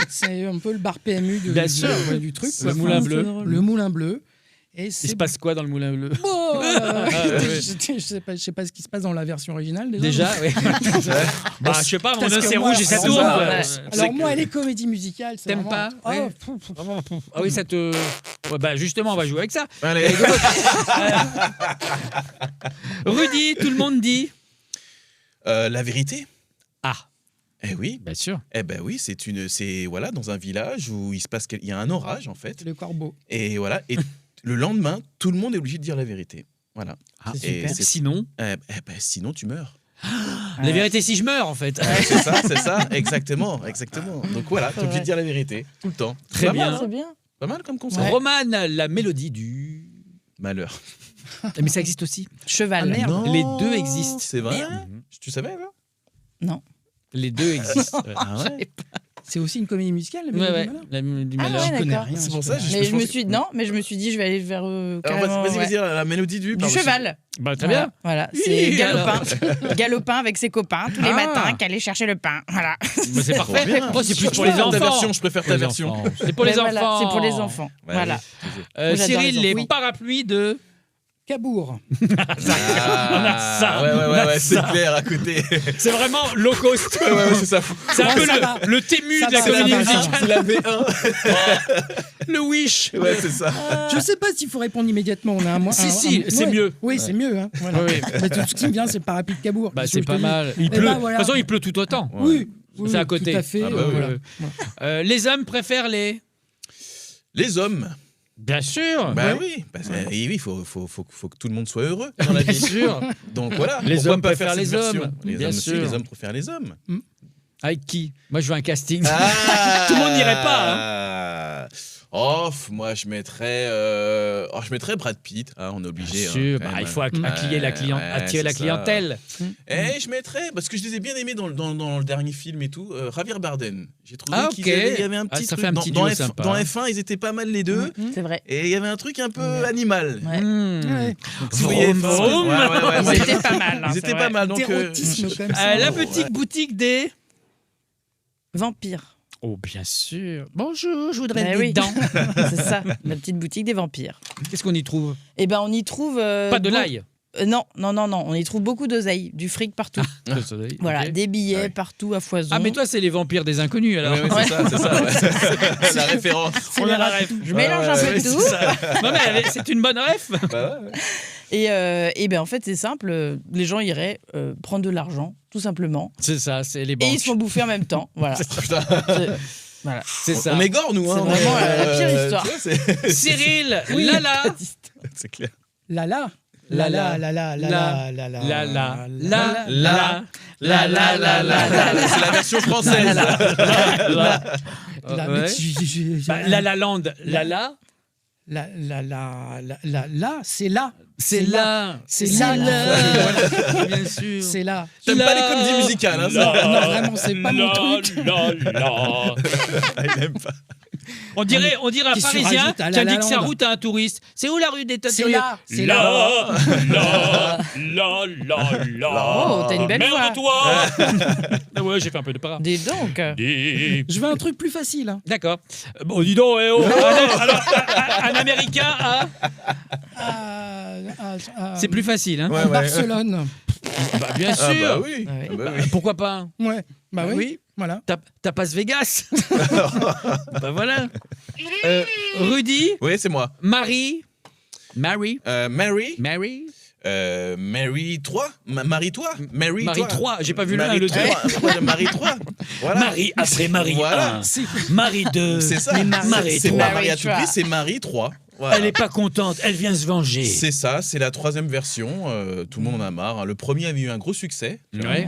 C'est un peu le bar PMU
Bien sûr.
du truc.
Le Moulin Bleu.
Le Moulin Bleu. Et
Il
c'est
se passe quoi dans le Moulin bleu?
Oh,
ouais.
je sais pas ce qui se passe dans la version originale déjà.
Déjà, oui. Bah, je sais pas, mon
Parce
œuf
que
c'est
moi,
rouge et ça
c'est
tourne.
ça,
ouais.
ouais.
Alors moi, les comédies musicales, c'est
T'aimes
vraiment-
pas?
Oh,
Ouais.
pff, pff.
Ah oui, ça te. Ouais, bah justement, on va jouer avec ça.
Allez.
Rudy, tout le monde dit.
La vérité.
Ah,
Eh oui.
bien sûr.
Eh ben oui, c'est voilà dans un village où il y a un orage en fait.
Le corbeau.
Et voilà. Et le lendemain, tout le monde est obligé de dire la vérité. Voilà.
Ah,
C'est
Et
super.
sinon,
ben, sinon tu meurs.
la vérité si je meurs en fait.
C'est ça, exactement. Donc voilà, t'es obligé de dire la vérité tout le temps.
Très
Pas
bien.
mal,
C'est bien.
pas mal comme conseil.
Romane, la mélodie du.
Malheur.
Mais ça existe aussi.
Cheval.
Ah, merde.
Non,
Les deux existent.
C'est vrai.
Mhm.
Tu savais là?
Non.
Les deux existent. Ouais.
Ah ouais.
C'est aussi une comédie musicale, la
Ouais,
Mélodie
ouais.
du Malheur
La mélodie du
Ah
malheur.
ouais,
Je connais
d'accord.
rien.
C'est pour
je
ça,
connais
je-
Mais je me
pense-
suis dit, je vais aller vers
Alors
carrément,
vas-y,
ouais.
vas-y, la mélodie du.
Du
pardon,
cheval.
Bah, très
Voilà,
bien.
Voilà,
Oui,
c'est Galopin.
alors.
Galopin avec ses copains tous les
Ah.
matins qui allaient chercher le pain. Voilà.
Bah, c'est parfait.
bien.
Moi, c'est plus
Je
pour les
préfère
enfants.
ta version, je préfère ta
Pour les
version.
enfants. C'est pour les
Mais voilà,
enfants.
c'est pour les enfants.
Ouais,
Voilà.
ouais, toujours.
Moi, j'adore
Cyril,
les
les
enfants.
parapluies de.
Cabourg.
a ça.
Ouais,
On a
c'est
ça.
clair à côté.
C'est vraiment low cost.
Ouais, c'est ça.
C'est un
Ouais,
peu
ça va.
le tému
Ça
de la
va, ça
comédie
va, ça
musicale.
C'est la V1.
Le Wish.
Ouais, c'est ça.
Je sais pas s'il faut répondre immédiatement. On a un mois.
Si, c'est mieux.
Oui, c'est mieux. Hein. Voilà.
Oui.
Mais tout ce qui me vient, c'est le parapluie de Cabourg.
Bah,
Qu'est-ce
c'est
que je
pas
te dis
mal. Il
Eh
pleut.
ben, voilà.
De toute façon, il pleut tout autant.
Oui. oui,
C'est à côté.
Tout à fait.
Ah bah oui,
voilà.
Les hommes préfèrent les.
Les hommes.
Bien sûr.
Bah oui. Il faut que tout le monde soit heureux dans la
Bien
vie.
sûr.
Donc voilà.
Les
Pourquoi
hommes
pas
préfèrent
faire cette
les
version
hommes.
Les
Bien
hommes aussi,
sûr.
les hommes préfèrent les hommes.
Avec qui? Moi, je veux un casting.
Ah.
Tout le monde n'irait pas,
hein. Moi je mettrais Brad Pitt, hein, on est obligé.
Bien
hein,
sûr.
quand
Bah,
même.
il faut attirer la
c'est ça.
clientèle.
Et je mettrais, parce que je les ai bien aimés dans le dernier film et tout, Javier Bardem. J'ai trouvé
Ah,
qu'il
ok.
y avait un
Ah,
petit
ça
truc.
fait un petit
dans
duo
F1,
sympa.
dans F1, ils étaient pas mal les deux.
C'est vrai.
Et il y avait un truc un peu animal.
Ouais.
Ouais.
Vous voyez,
Vroom.
ouais.
Ils étaient pas mal. hein,
Ils
c'est
étaient
vrai.
pas mal. Donc,
D'érotisme comme ça.
La petite boutique des.
Vampires.
Oh, bien sûr. Bonjour, je voudrais
Bah
des
oui.
dents.
C'est ça, la petite boutique des vampires.
Qu'est-ce qu'on y trouve?
Eh ben, on y trouve.
Pas de l'ail.
Non. On y trouve beaucoup d'oseille, du fric partout. Voilà,
Ok.
des billets
Ah ouais.
partout à foison.
Ah, mais toi, c'est les vampires des inconnus alors.
Ouais, c'est ça. Ouais. La référence.
C'est
on
les
a la
rats-
ref.
Je mélange un peu
Ouais,
tout.
c'est ça. Non, mais c'est une bonne ref.
Bah ouais.
Et ben en fait, c'est simple. Les gens iraient prendre de l'argent, tout simplement.
C'est ça, c'est les
Et
banques.
ils se font bouffer en même temps. Voilà.
Putain.
Voilà.
C'est ça.
On égore, nous. Hein,
C'est vraiment la pire histoire.
tu vois, c'est-
Cyril,
Oui.
Lala.
C'est clair.
Lala.
Lala.
Lala.
La.
Lala.
Lala.
La. C'est la version française.
Là,
Ouais.
mais
Bah, La La Land. Lala.
c'est là.
C'est là.
C'est
là.
là.
Bien sûr.
C'est là.
T'aimes pas les comédies musicales, hein, ça
Non, vraiment, c'est pas mon truc.
Il aime pas.
On dirait un
Qui se
Parisien
rajoute à
qui
La
indique
La
sa
Land.
route à un touriste. C'est où la rue des
C'est
Taturiers?
là. C'est là.
Oh, t'as une belle voix.
Merde-toi. Ah ouais, j'ai fait un peu de para.
Dis donc.
Je veux un truc plus facile. Hein.
D'accord. Bon, dis donc, eh oh. Alors, un Américain c'est plus facile, hein?
Ouais, ouais.
Barcelone.
Bah, bien
Ah
sûr.
bah oui.
Ouais.
Ah bah oui.
Pourquoi pas?
Ouais. Bah oui.
Oui.
Voilà.
T'as pas Vegas. Bah voilà. Rudy,
Oui, c'est moi.
Mary.
Mary.
Mary.
Mary 3 Marie 3 Mary
3, j'ai pas vu le 1 et le 2.
Marie 3. Voilà.
Marie après Marie
Voilà.
1. Marie 2.
C'est ça.
Marie
C'est
3.
pas Marie à tout prix, c'est Marie 3. Voilà.
Elle est pas contente, elle vient se venger.
C'est ça, c'est la 3e version. Tout le monde en a marre. Le premier avait eu un gros succès.
Ouais.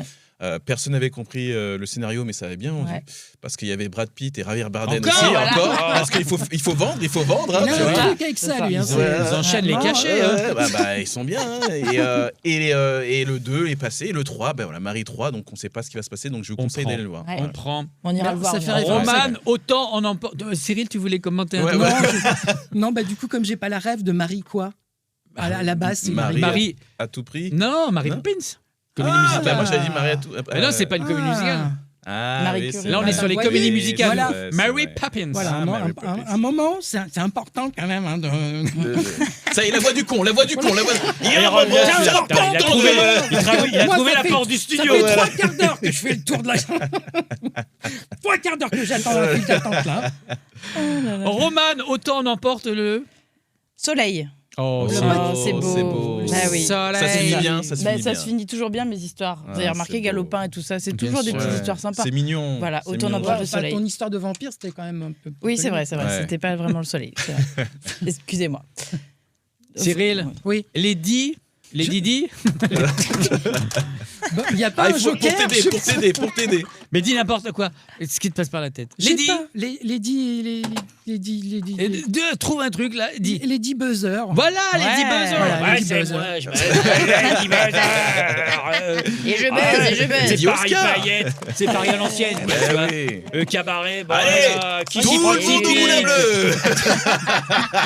Personne n'avait compris le scénario, mais ça avait bien vendu.
Ouais.
Parce qu'il y avait Brad Pitt et Javier Bardem
Encore,
aussi.
voilà.
Encore. Parce qu'il faut vendre. Hein,
Il
tu
a
vois.
un truc avec ça, lui. Hein,
Ils enchaînent les cachets. hein.
Ils sont bien. Hein. Et le 2 est passé. Le 3, voilà, Marie 3. Donc on ne sait pas ce qui va se passer. Donc je vous
On
conseille
prend.
d'aller le voir.
Ouais.
On prend.
On ira le voir.
Ça
on
fait
ira le
référence.
voir.
Roman, autant on emporte. Cyril, tu voulais commenter un
Ouais,
truc
ouais.
Non, bah du coup, comme j'ai pas la rêve de Marie quoi, à la base, c'est
Marie.
Marie.
À tout prix.
Non, Marie
Non.
Poppins. Comédie musicale.
Moi j'avais dit Marie à tout.
Mais non, c'est pas une comédie musicale.
Marie
oui,
Curie.
c'est
Là, on est
vrai.
sur les
Ouais,
comédies
oui,
musicales.
voilà.
Ouais, c'est
Mary
vrai.
Poppins.
Voilà,
Mary Poppins.
un moment, c'est important quand même. Hein,
Ça y est, la voix du con. Il y a un
revient,
moment,
celui-là.
c'est important
Il a trouvé-
de-
Il a
Moi,
trouvé
ça
la
fait-
porte du
Ça
studio.
fait 3 quarts d'heure que je fais le tour de la... 3 quarts d'heure que j'attends la file d'attente là.
Roman, autant on emporte le.
Soleil.
Oh,
Oh,
c'est beau.
c'est beau.
Bah oui.
Ça se finit bien. Ça se
Bah,
finit
ça
bien.
se finit toujours bien, mes histoires. Vous
Ah,
avez
c'est
remarqué
beau.
Galopin et tout ça, c'est
Bien
toujours des
sûr.
petites
Ouais.
histoires sympas.
C'est mignon.
Voilà,
C'est
autant
mignon.
n'emporte le
Enfin,
soleil.
ton histoire de vampire, c'était quand même un peu...
Oui, c'est vrai,
Ouais.
c'était pas vraiment le soleil. c'est vrai. Excusez-moi.
Cyril,
Oui.
les Didi.
Il n'y a pas un
Pour
joker
pour t'aider.
Mais dis n'importe quoi. Ce qui te passe par la tête.
Je sais
Lady.
pas,
Trouve un truc là. Dis.
Lady Buzzer.
Voilà,
Ouais.
Lady Buzzer.
Voilà,
Ouais,
Lady
c'est
Buzzer.
moi, je Lady Buzzer.
Et je baise, et je baise.
C'est Paris
Oscar.
paillettes, c'est Paris à l'ancienne. tu vois. Cabaret, bon,
Allez,
voilà, qui
tout
s'y
le
prend
monde au Moulin Bleu.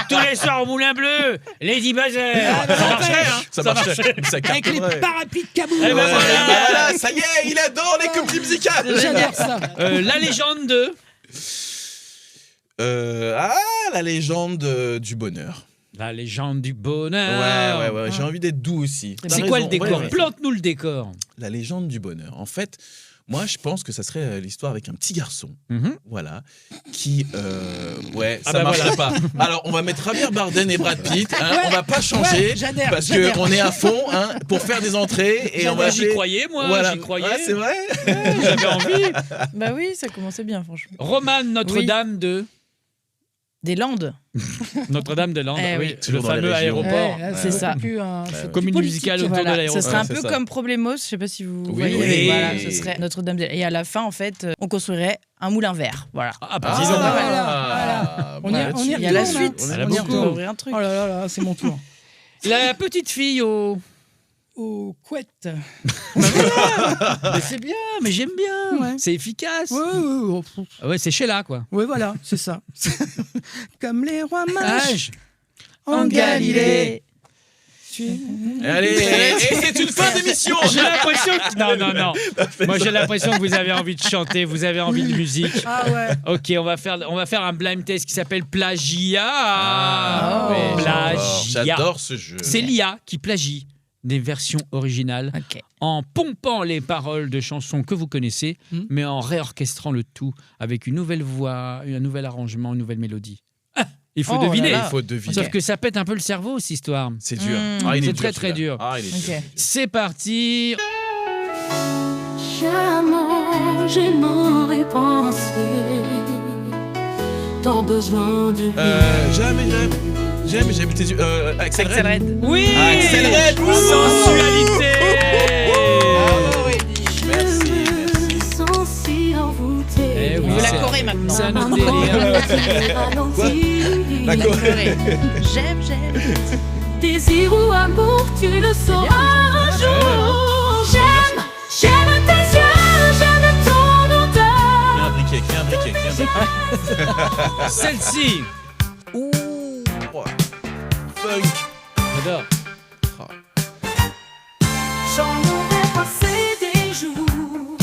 Tous les soirs au Moulin Bleu, Lady Buzzer. Ça marcherait, hein.
Ça marche. Ça
Avec les
cartonnerait.
parapluies de Kaboul.
Eh ben
Ouais,
voilà.
voilà, ça y est, il adore les comédies musicales.
J'adore ça.
La légende de.
La légende du bonheur.
La légende du bonheur.
Ouais. J'ai envie d'être doux aussi. T'as
C'est quoi le
raison,
décor
ouais.
Plante-nous le décor.
La légende du bonheur. En fait, moi, je pense que ça serait l'histoire avec un petit garçon, voilà, qui, ça
bah
marcherait pas. Alors, on va mettre Javier Bardem et Brad Pitt. Hein, on va pas changer
Ouais, j'adhère,
parce
j'adhère.
que on est à fond, hein, pour faire des entrées et on va
J'y
appeler-
croyais, moi.
Voilà.
J'y croyais.
Ouais, c'est vrai.
J'avais envie.
Bah oui, ça commençait bien, franchement.
Roman Notre-Dame de.
Des Landes.
Notre-Dame de Landes,
Eh
oui.
oui.
Le
Toujours dans les
fameux
régions.
aéroport.
c'est ça.
Comédie musicale autour de
Voilà,
l'aéroport.
ce serait un
Ouais, c'est
peu
ça.
comme Problemos, je sais pas si vous
Oui,
voyez.
oui.
Voilà, ce serait Notre-Dame. Et à la fin, en fait, on construirait un moulin vert. Voilà.
Ah, bah,
Ah,
disons.
voilà. On y-
là-dessus.
on y
Il y a la
retourne,
suite.
on
On
aime
y
On
beaucoup.
va
retourne.
ouvrir un truc.
Oh là là, c'est mon tour.
La petite fille au.
Aux couettes.
Mais c'est bien, mais j'aime bien.
Ouais.
C'est efficace.
Ouais,
Ouais, c'est Sheila, quoi.
ouais, voilà, c'est ça. Comme les rois mages
Âge.
en Galilée.
Allez, et c'est une fin d'émission.
J'ai l'impression que... Non. Moi, j'ai l'impression que vous avez envie de chanter, vous avez envie de musique.
Ah ouais.
Ok, on va faire un blind test qui s'appelle plagiat.
Oh.
Plagiat.
J'adore ce jeu.
C'est l'IA qui plagie des versions originales
Ok.
en pompant les paroles de chansons que vous connaissez, mais en réorchestrant le tout avec une nouvelle voix, un nouvel arrangement, une nouvelle mélodie. Ah, il faut
Oh là
deviner.
là.
Il faut deviner.
Sauf que ça pète un peu le cerveau, cette histoire.
C'est dur.
Mmh.
Ah, il est
C'est
dur,
très, très
celui-là.
dur.
Ah, il est dur.
Ok.
C'est parti.
Jamais je n'aurais pensé tant besoin de
Jamais tes yeux. Axel Red.
Red.
Oui.
Axel Red.
Sensualité.
Merci.
sens si envoûté.
Eh oui,
On veut la
c'est-
Corée maintenant.
c'est un autre délire.
La Corée.
J'aime.
Désir ou amour, tu le sauras un jour. J'aime tes yeux, j'aime ton odeur.
Qui a un briquet.
Celle-ci.
Ouh. Funk.
J'adore.
J'en aurais passé des jours,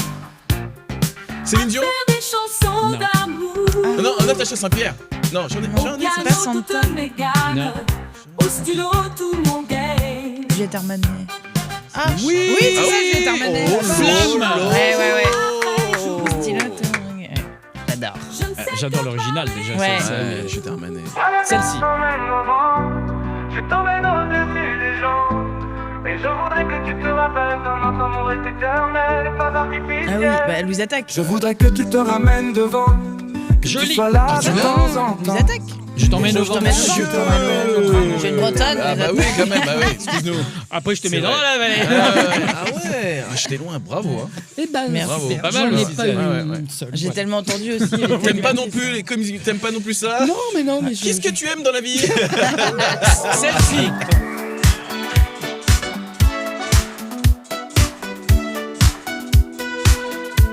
Céline Dion.
faire des chansons
Non.
d'amour.
Non, Natacha Saint-Pierre. Non, j'en ai.
Au piano, toutes mes gammes.
Non.
Au stylo, tout mon game.
Juliette Armanet. Ah,
Oui.
c'est ça, Juliette Armanet.
Oh,
Flamme.
Ouais.
Oh.
Au stylo, tout mon game. J'adore.
Je ne sais
J'adore l'original déjà.
Ouais.
celle-ci.
Ouais, je t'emmène.
Celle-ci.
Je t'emmène au-dessus des gens. Et je voudrais que tu te rappelles que notre amour est éternel et pas artificiel.
Ah oui, bah, elle vous attaque.
Je voudrais que tu te ramènes devant. Que tu
Joli.
sois là de
Joli.
temps en
Vous
temps.
attaque.
Je t'emmène au
Je t'emmène au vent. J'ai une Bretonne.
Ah bah oui, quand même, bah oui, excuse-nous.
Après, je te
C'est
mets dans
vrai.
la vallée.
Ah ouais, j'étais loin, bravo. Hein.
Eh ben,
Merci.
Bravo.
super.
Pas mal,
J'en ai
aussi,
pas
c'est-
eu
ouais,
une
ouais.
seule.
J'ai
Voilà.
tellement entendu aussi. les
T'aimes
thèmes.
pas non plus les comédies, t'aimes pas non plus ça?
Non, mais non, mais
Qu'est-ce que tu aimes dans la vie?
Celle-ci.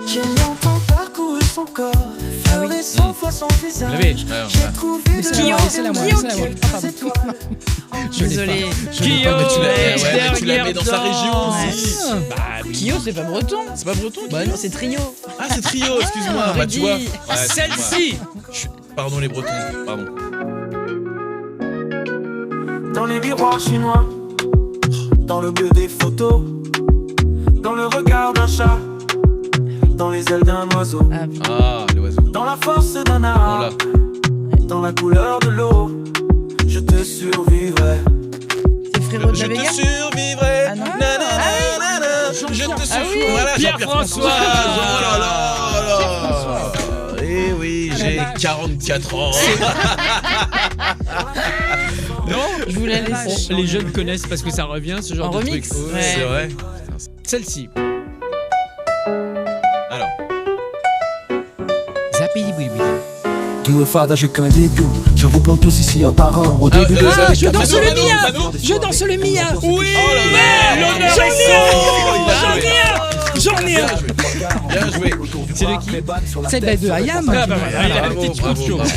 J'ai longtemps parcouru son corps, effleuré 100 fois son visage.
Vous l'avez.
J'ai trouvé
Laissez-la moi, laissez-la moi. Ah, pardon.
Je suis désolée.
Kyo
mais tu l'as-
est
ouais, mais tu la mets dans sa
dernière
région
danse.
aussi.
Bah oui.
Kyo, c'est pas breton.
C'est pas breton?
Bah non, c'est trio.
Ah, c'est trio, excuse-moi.
Ah,
Bah, tu vois.
Rudy.
Ouais,
Celle-ci.
Pardon les bretons, pardon.
dans les miroirs chinois, dans le bleu des photos, dans le regard d'un chat, dans les ailes d'un oiseau,
Ah, putain.
Ah, l'oiseau.
dans la force d'un
On l'a.
arbre, dans la couleur de l'eau. Je te survivrai.
C'est frérot de
Je
la
te
Vega.
survivrai.
Ah non.
Nanana, je te survivrai.
oui.
Voilà,
Pierre François.
Oh là là. Eh oui, j'ai 44 ans.
Non,
Je vous la laisse.
les jeunes connaissent parce que ça revient, ce genre
En
de
remix.
truc.
Ouais.
C'est vrai.
Celle-ci.
Alors.
Zapidi-boudi-boudi.
Tout le fada, je connais des goûts. Je vous plante tous ici un par un. Au début de
Ah, je
Mano,
danse le
Mano,
Mia.
Mano.
Je danse le Mia.
Oui,
Oh là là.
l'honneur
J'en
est
ai
sauf.
un. J'en ai un.
Bien joué.
C'est de qui?
C'est de Ayam.
Ah bah voilà, il a la
Bravo,
petite
bravo,
couture.
bravo.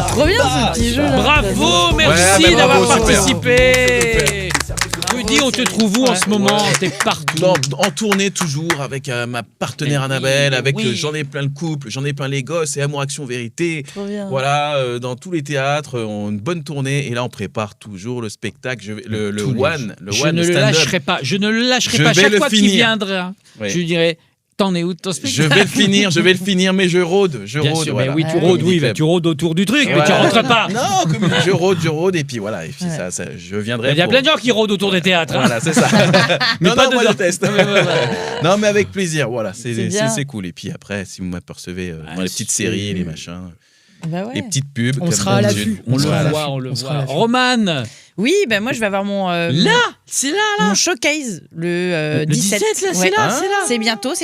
Trop bien ce petit jeu. là.
Bravo,
Ouais,
merci
bah,
d'avoir
bravo, super.
participé. Rudy, on te trouve où en ce moment? T'es partout.
En tournée toujours avec ma partenaire
Mais oui,
Annabelle,
mais
avec
oui.
J'en ai plein le couple, j'en ai plein les gosses et Amour Action Vérité.
Trop bien.
Voilà, dans tous les théâtres, une bonne tournée et là on prépare toujours le spectacle, le
Tous les
one, le
Je
one
ne le
stand-up.
lâcherai pas. Je ne le lâcherai
Je
pas.
vais
Chaque
le
fois qu'il
finir.
viendra,
Oui.
je lui dirai t'en es où de ton
Je
spectacle?
vais le finir, mais je rôde,
Bien
rôde.
sûr,
voilà.
mais oui, tu
Ah,
rôdes,
Comedy
oui,
Club.
tu rôdes autour du truc, mais tu
Voilà.
rentres pas.
Non, je rôde et puis voilà, et puis
Ouais.
ça, je viendrai.
Il y a
pour-
plein de gens qui rôdent autour des théâtres. hein.
Voilà, c'est ça.
Mais
non,
pas
non, moi
dedans.
je teste.
Ouais, ouais, ouais.
Non, mais avec plaisir, voilà,
C'est bien.
c'est cool. Et puis après, si vous m'apercevez dans
Ah,
les petites
c'est-
séries, les machins,
Bah ouais.
les petites pubs.
On
comme
sera à
d'habitude.
l'affût.
On le
sera à
voit,
l'affût.
on le
On sera à
voit.
l'affût.
Roman,
Oui, ben moi je vais avoir mon
là, c'est là.
mon showcase le
Le
17.
17, là, c'est
Ouais.
là, c'est là.
C'est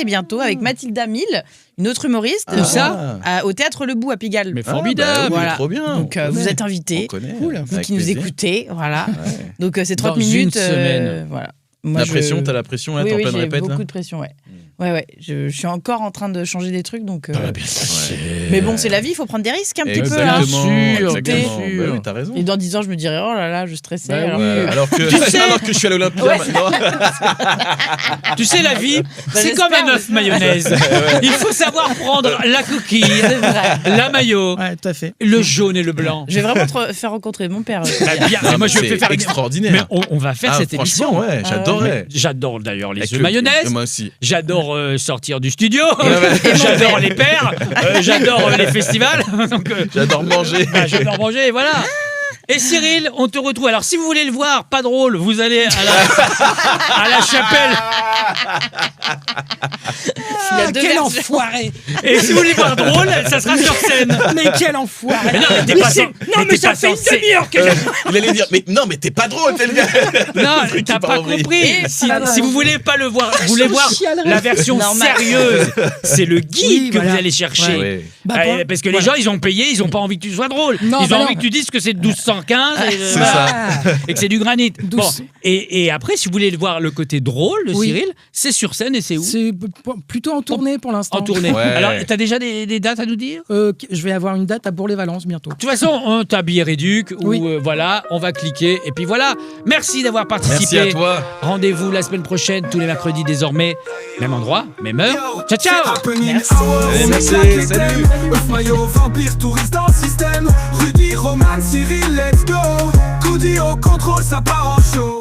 bientôt avec Mathilda Mille, une autre humoriste.
Ah.
Où ça
Au Théâtre Le Bout à Pigalle.
Mais
Ah,
formidable.
bah oui,
Voilà.
trop bien.
Donc
on
vous
connaît.
êtes invités,
On connaît.
Cool.
vous
Avec
qui nous
plaisir.
écoutez, voilà.
Ouais.
Donc c'est 30
Dans une
minutes.
semaine.
Voilà. Moi,
La pression, t'as la pression là,
Oui,
t'es en
oui,
pleine
j'ai
répète
beaucoup
là.
de pression, ouais. Ouais. Je suis encore en train de changer des trucs, donc.
Ah, bien sûr.
Mais bon, c'est la vie, il faut prendre des risques un petit peu là.
Exactement,
sûr,
exactement.
bien sûr.
Bah oui, t'as raison.
Et dans 10 ans, je me dirais, oh là là, je stressais.
Bah
alors
oui.
que-
Alors que, alors que je suis à l'Olympia
Ouais.
maintenant.
Tu sais, la vie, c'est
j'espère,
comme un œuf
j'espère.
mayonnaise. Il faut savoir prendre la coquille, la maillot,
Ouais, tout à fait.
le jaune et le blanc.
Je vais vraiment te faire rencontrer mon père.
Bah, bien, mais moi, je vais
C'est
faire une-
extraordinaire.
Mais on va faire
Ah,
cette émission.
franchement, ouais, j'adorerais.
J'adore d'ailleurs les
Avec
œufs
le-
mayonnaise.
Moi aussi.
J'adore sortir du studio.
ouais.
J'adore les pères. J'adore les festivals. Donc,
J'adore manger.
bah, j'adore manger. Voilà. Et Cyril, on te retrouve. Alors, si vous voulez le voir, pas drôle, vous allez à la chapelle.
Il y a
Ah,
deux
quel
versions.
enfoiré.
Et si vous voulez voir drôle, ça sera sur scène.
Mais quel enfoiré.
Mais non, mais t'es
Mais
pas
c'est-
cen-
non,
mais
mais
t'es
ça
pas
fait une
censé-
demi-heure que j'ai.
Il allait dire, mais non, mais t'es pas drôle, t'es le gars.
Non,
Le truc
t'as
qui part
pas
en vrille.
compris. Si vous voulez pas le voir, vous voulez voir
chialerai.
la version
Normal.
sérieuse. C'est le guide
Oui,
que
voilà.
vous allez chercher.
Ouais.
Bah,
Parce que les gens, ils ont payé, ils ont pas envie que tu sois drôle.
Non,
ils
bah
ont
non.
envie que tu dises que c'est 1215 et,
C'est
voilà,
ça.
et que c'est du granit. Bon,
Douce.
et après, si vous voulez voir le côté drôle de
Oui.
Cyril, c'est sur scène et c'est où?
C'est plutôt en tournée pour l'instant.
En tournée.
Ouais.
Alors, t'as déjà des dates à nous dire?
Je vais avoir une date à Bourg-les-Valences bientôt.
De toute façon, on t'a billet réduc ou
Oui.
voilà, on va cliquer et puis voilà. Merci d'avoir
Merci
participé.
à toi.
Rendez-vous la semaine prochaine, tous les mercredis désormais. Même endroit, même heure. Ciao, ciao!
Merci.
Allez, merci, salut.
Œuf maillot, vampire, touriste dans le système. Rudy, Roman, Cyril, let's go. Goody au contrôle, ça part en show.